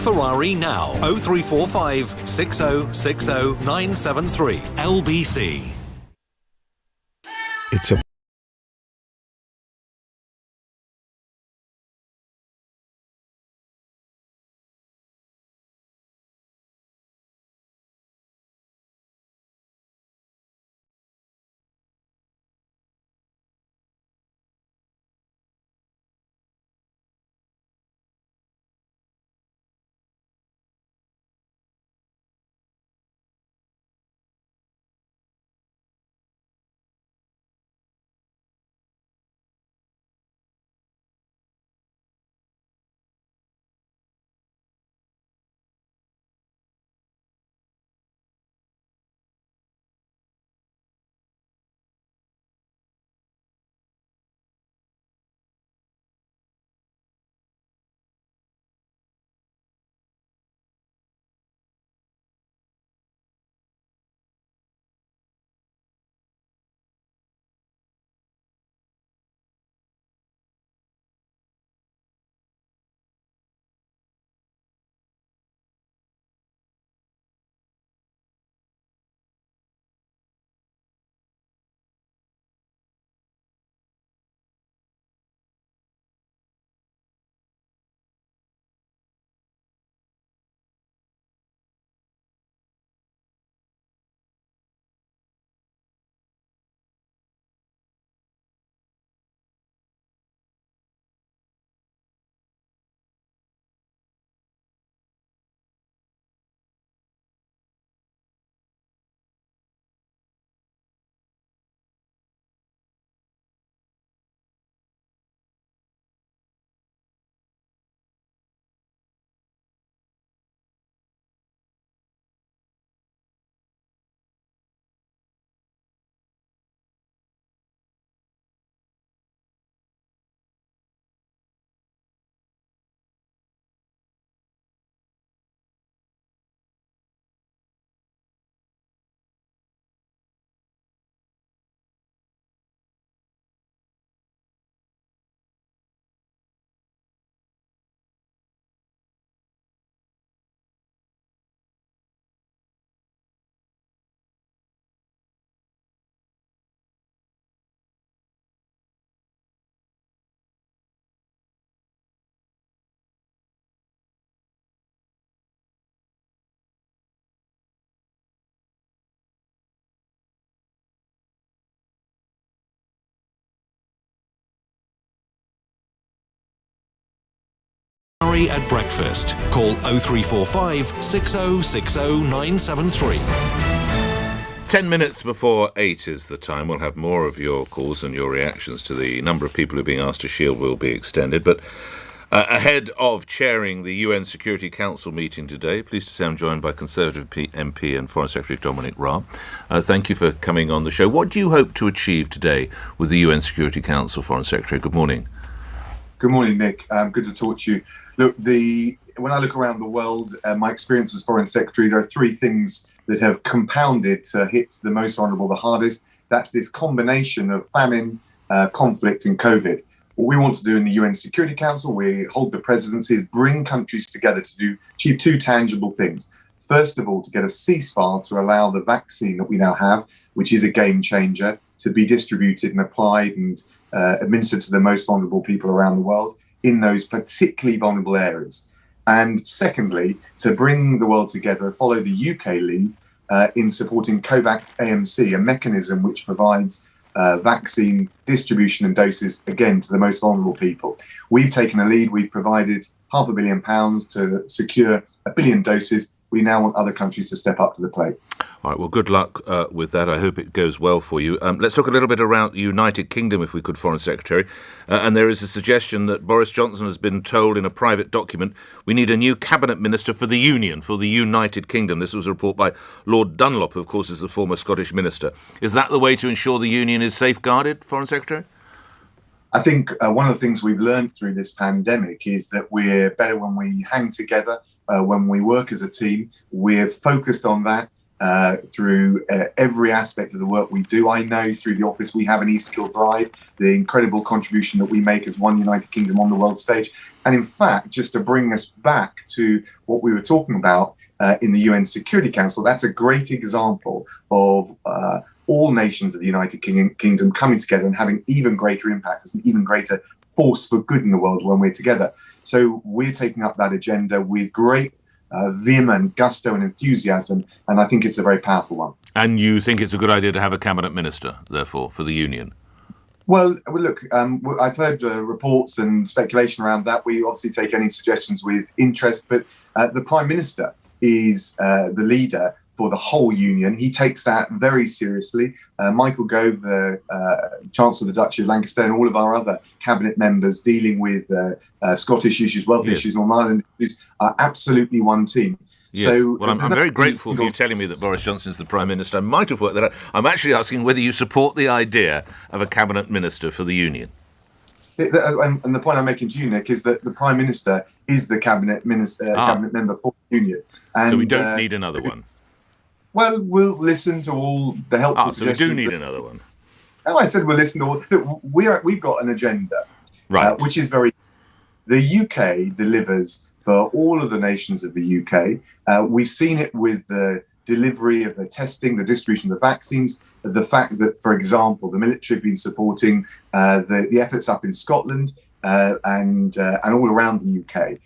Ferrari now. 0345 6060 973. LBC. It's a At breakfast. Call 0345 6060 973. 10 minutes before 8 is the time. We'll have more of your calls and your reactions to the number of people who are being asked to shield will be extended. But ahead of chairing the UN Security Council meeting today, pleased to say I'm joined by Conservative MP and Foreign Secretary Dominic Raab. Thank you for coming on the show. What do you hope to achieve today with the UN Security Council, Foreign Secretary? Good morning. Good morning, Nick. Good to talk to you. Look, when I look around the world, my experience as Foreign Secretary, there are three things that have compounded to hit the most vulnerable the hardest. That's this combination of famine, conflict and COVID. What we want to do in the UN Security Council, we hold the presidency, is bring countries together to achieve two tangible things. First of all, to get a ceasefire to allow the vaccine that we now have, which is a game changer, to be distributed and applied and administered to the most vulnerable people around the world in those particularly vulnerable areas. And secondly, to bring the world together, follow the UK lead in supporting COVAX AMC, a mechanism which provides vaccine distribution and doses, again, to the most vulnerable people. We've taken a lead. We've provided £500 million to secure 1 billion doses. We now want other countries to step up to the plate. All right, well, good luck with that. I hope it goes well for you. Let's talk a little bit around the United Kingdom, if we could, Foreign Secretary. And there is a suggestion that Boris Johnson has been told in a private document we need a new cabinet minister for the Union, for the United Kingdom. This was a report by Lord Dunlop, who, of course, is the former Scottish minister. Is that the way to ensure the Union is safeguarded, Foreign Secretary? I think one of the things we've learned through this pandemic is that we're better when we hang together, when we work as a team. We're focused on that. through every aspect of the work we do. I know through the office we have in East Kilbride the incredible contribution that we make as one United Kingdom on the world stage. And in fact, just to bring us back to what we were talking about in the UN Security Council, that's a great example of all nations of the United Kingdom coming together and having even greater impact as an even greater force for good in the world when we're together. So we're taking up that agenda with great vehement gusto and enthusiasm, and I think it's a very powerful one. And you think it's a good idea to have a cabinet minister, therefore, for the Union? Well, look, I've heard reports and speculation around that. We obviously take any suggestions with interest, but the Prime Minister is the leader for the whole Union. He takes that very seriously. Michael Gove, the Chancellor of the Duchy of Lancaster, and all of our other cabinet members dealing with Scottish issues, Welsh issues, Northern Ireland issues, are absolutely one team. Yes. So, well, I'm very grateful for you telling me that Boris Johnson's the Prime Minister. I might have worked that out. I'm actually asking whether you support the idea of a cabinet minister for the Union. And the point I'm making to you, Nick, is that the Prime Minister is the cabinet member for the Union. And, so we don't need another one. Well, we'll listen to all the helpful suggestions. So we do need another one. Oh, I said we'll listen to all. Look, we've got an agenda, right, which is very. The UK delivers for all of the nations of the UK. We've seen it with the delivery of the testing, the distribution of the vaccines, the fact that, for example, the military have been supporting the efforts up in Scotland and all around the UK.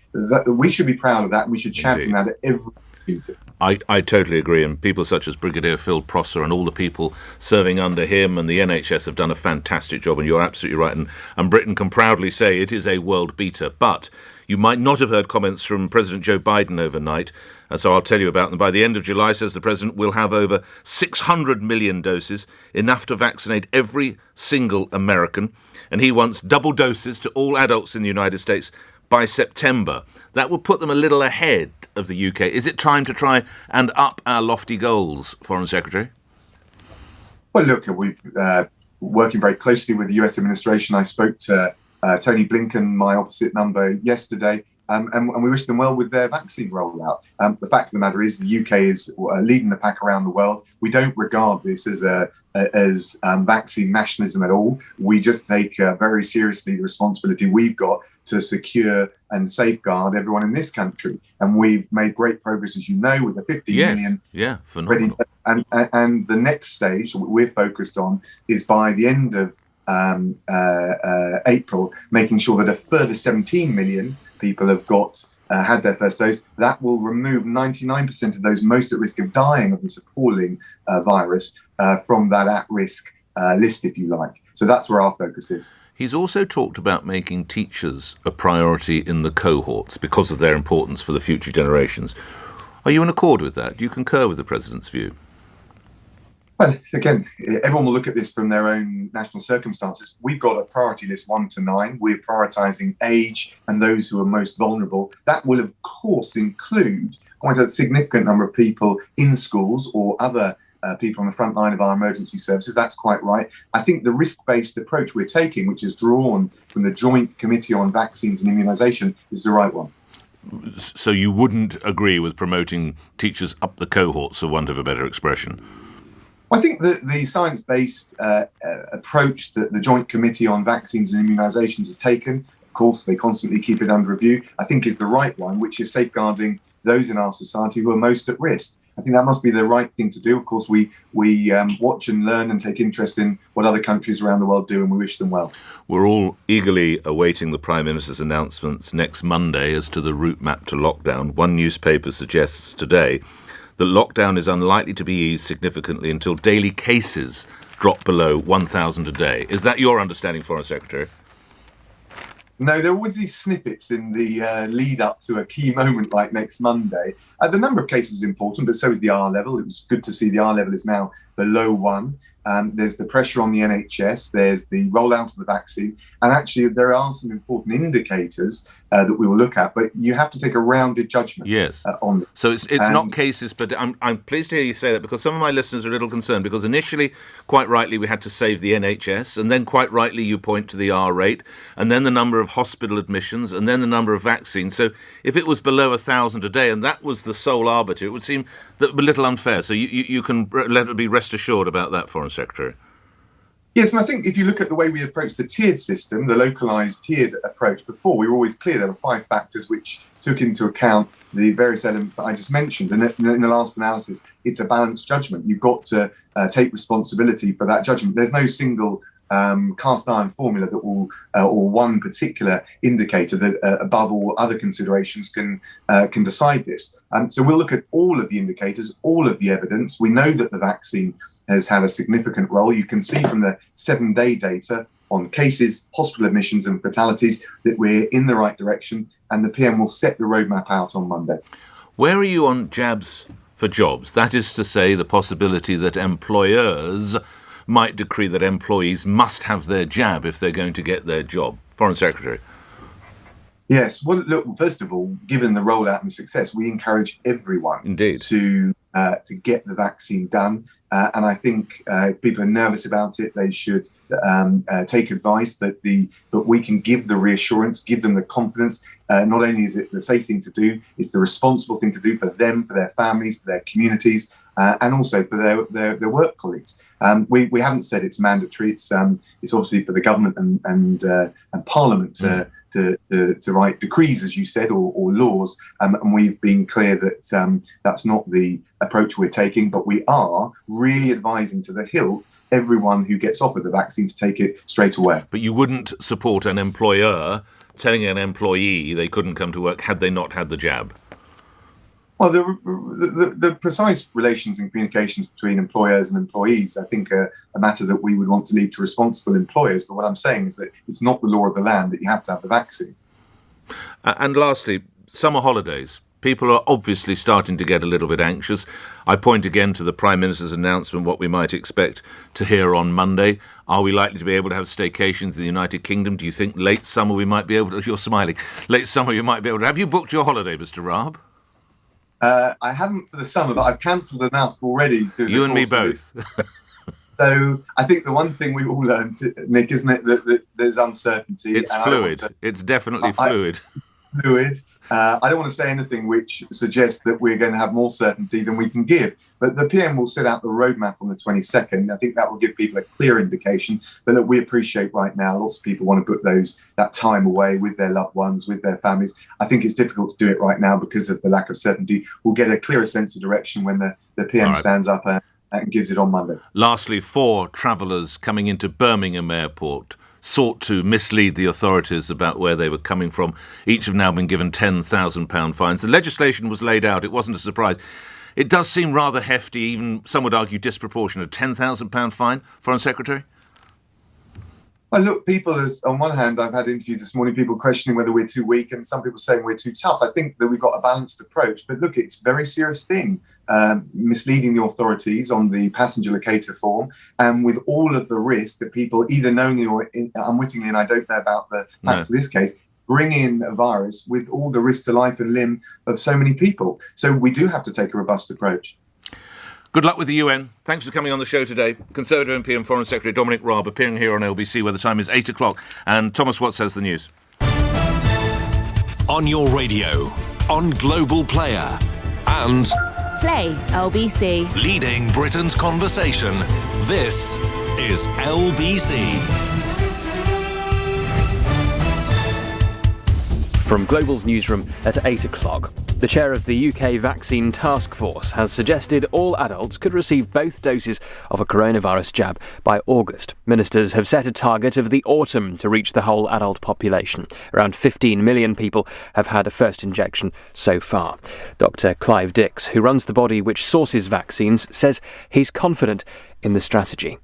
We should be proud of that, and we should champion that at every opportunity. I totally agree, and people such as Brigadier Phil Prosser and all the people serving under him and the NHS have done a fantastic job, and you're absolutely right, and Britain can proudly say it is a world beater. But you might not have heard comments from President Joe Biden overnight, and so I'll tell you about them. By the end of July, says the President, we'll have over 600 million doses, enough to vaccinate every single American, and he wants double doses to all adults in the United States by September. That will put them a little ahead of the UK. Is it time to try and up our lofty goals, Foreign Secretary? Well, look, we're working very closely with the US administration. I spoke to Tony Blinken, my opposite number, yesterday, and we wish them well with their vaccine rollout. The fact of the matter is the UK is leading the pack around the world. We don't regard this as vaccine nationalism at all. We just take very seriously the responsibility we've got to secure and safeguard everyone in this country. And we've made great progress, as you know, with the 15 million. Yeah, phenomenal. And the next stage that we're focused on is by the end of April, making sure that a further 17 million people have got had their first dose. That will remove 99% of those most at risk of dying of this appalling virus from that at-risk list, if you like. So that's where our focus is. He's also talked about making teachers a priority in the cohorts because of their importance for the future generations. Are you in accord with that? Do you concur with the President's view? Well, again, everyone will look at this from their own national circumstances. We've got a priority list 1 to 9. We're prioritising age and those who are most vulnerable. That will, of course, include quite a significant number of people in schools or other people on the front line of our emergency services. That's quite right. I think the risk-based approach we're taking, which is drawn from the Joint Committee on Vaccines and Immunisation, is the right one. So you wouldn't agree with promoting teachers up the cohorts, for want of a better expression? I think that the science-based approach that the Joint Committee on Vaccines and Immunisations has taken, of course, they constantly keep it under review, I think is the right one, which is safeguarding those in our society who are most at risk. I think that must be the right thing to do. Of course, we watch and learn and take interest in what other countries around the world do, and we wish them well. We're all eagerly awaiting the Prime Minister's announcements next Monday as to the route map to lockdown. One newspaper suggests today that lockdown is unlikely to be eased significantly until daily cases drop below 1,000 a day. Is that your understanding, Foreign Secretary? No, there are always these snippets in the lead up to a key moment like next Monday. The number of cases is important, but so is the R level. It was good to see the R level is now below 1. There's the pressure on the NHS, there's the rollout of the vaccine, and actually there are some important indicators that we will look at. But you have to take a rounded judgment on this. So it's not cases, but I'm pleased to hear you say that, because some of my listeners are a little concerned, because initially, quite rightly, we had to save the NHS, and then quite rightly you point to the R rate, and then the number of hospital admissions, and then the number of vaccines. So if it was below 1,000 a day, and that was the sole arbiter, it would seem a little unfair. So you can be rest assured about that, Foreign Secretary. Yes, and I think if you look at the way we approach the tiered system, the localised tiered approach before, we were always clear there were 5 factors which took into account the various elements that I just mentioned. And in the last analysis, it's a balanced judgment. You've got to take responsibility for that judgment. There's no single cast iron formula that will, or one particular indicator that above all other considerations can decide this. So we'll look at all of the indicators, all of the evidence. We know that the vaccine has had a significant role. You can see from the 7-day data on cases, hospital admissions and fatalities that we're in the right direction, and the PM will set the roadmap out on Monday. Where are you on jabs for jobs? That is to say, the possibility that employers might decree that employees must have their jab if they're going to get their job. Foreign Secretary. Yes. Well, look, first of all, given the rollout and the success, we encourage everyone to get the vaccine done. And I think if people are nervous about it, they should take advice. But we can give the reassurance, give them the confidence. Not only is it the safe thing to do, it's the responsible thing to do for them, for their families, for their communities, and also for their work colleagues. We haven't said it's mandatory. It's obviously for the government and Parliament to write decrees, as you said, or laws. And we've been clear that that's not the approach we're taking, but we are really advising to the hilt everyone who gets offered the vaccine to take it straight away. But you wouldn't support an employer telling an employee they couldn't come to work had they not had the jab? Well, the precise relations and communications between employers and employees, I think, are a matter that we would want to leave to responsible employers. But what I'm saying is that it's not the law of the land that you have to have the vaccine. And lastly, summer holidays. People are obviously starting to get a little bit anxious. I point again to the Prime Minister's announcement, what we might expect to hear on Monday. Are we likely to be able to have staycations in the United Kingdom? Do you think late summer we might be able to... You're smiling. Late summer you might be able to... Have you booked your holiday, Mr. Raab? I haven't for the summer, but I've cancelled enough already. You and me both. So I think the one thing we've all learned, Nick, isn't it, that there's uncertainty. It's fluid. It's definitely fluid. Fluid. I don't want to say anything which suggests that we're going to have more certainty than we can give. But the PM will set out the roadmap on the 22nd. I think that will give people a clear indication. But look, we appreciate right now lots of people want to book that time away with their loved ones, with their families. I think it's difficult to do it right now because of the lack of certainty. We'll get a clearer sense of direction when the PM stands up and gives it on Monday. Lastly, 4 travellers coming into Birmingham Airport sought to mislead the authorities about where they were coming from. Each have now been given £10,000 fines. The legislation was laid out. It wasn't a surprise. It does seem rather hefty, even some would argue disproportionate. £10,000 fine, Foreign Secretary? Well, look, on one hand, I've had interviews this morning, people questioning whether we're too weak and some people saying we're too tough. I think that we've got a balanced approach. But look, it's a very serious thing. Misleading the authorities on the passenger locator form, and with all of the risk that people either knowingly or unwittingly, and I don't know about the facts of this case, bring in a virus with all the risk to life and limb of so many people. So we do have to take a robust approach. Good luck with the UN. Thanks for coming on the show today. Conservative MP and Foreign Secretary Dominic Raab appearing here on LBC, where the time is 8 o'clock. And Thomas Watts has the news. On your radio, on Global Player, and... Play LBC. Leading Britain's conversation. This is LBC. From Global's newsroom at 8 o'clock. The chair of the UK Vaccine Task Force has suggested all adults could receive both doses of a coronavirus jab by August. Ministers have set a target of the autumn to reach the whole adult population. Around 15 million people have had a first injection so far. Dr. Clive Dix, who runs the body which sources vaccines, says he's confident in the strategy.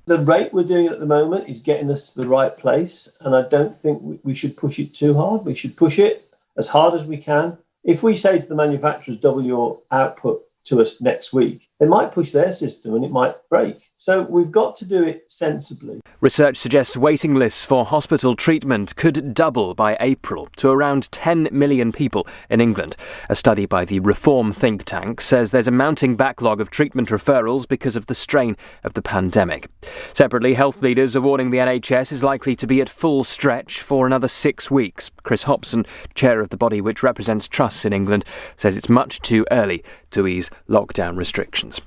The rate we're doing it at the moment is getting us to the right place, and I don't think we should push it too hard. We should push it as hard as we can. If we say to the manufacturers, double your output to us next week, they might push their system and it might break. So we've got to do it sensibly. Research suggests waiting lists for hospital treatment could double by April to around 10 million people in England. A study by the Reform think tank says there's a mounting backlog of treatment referrals because of the strain of the pandemic. Separately, health leaders are warning the NHS is likely to be at full stretch for another 6 weeks. Chris Hobson, chair of the body which represents trusts in England, says it's much too early to ease lockdown restrictions.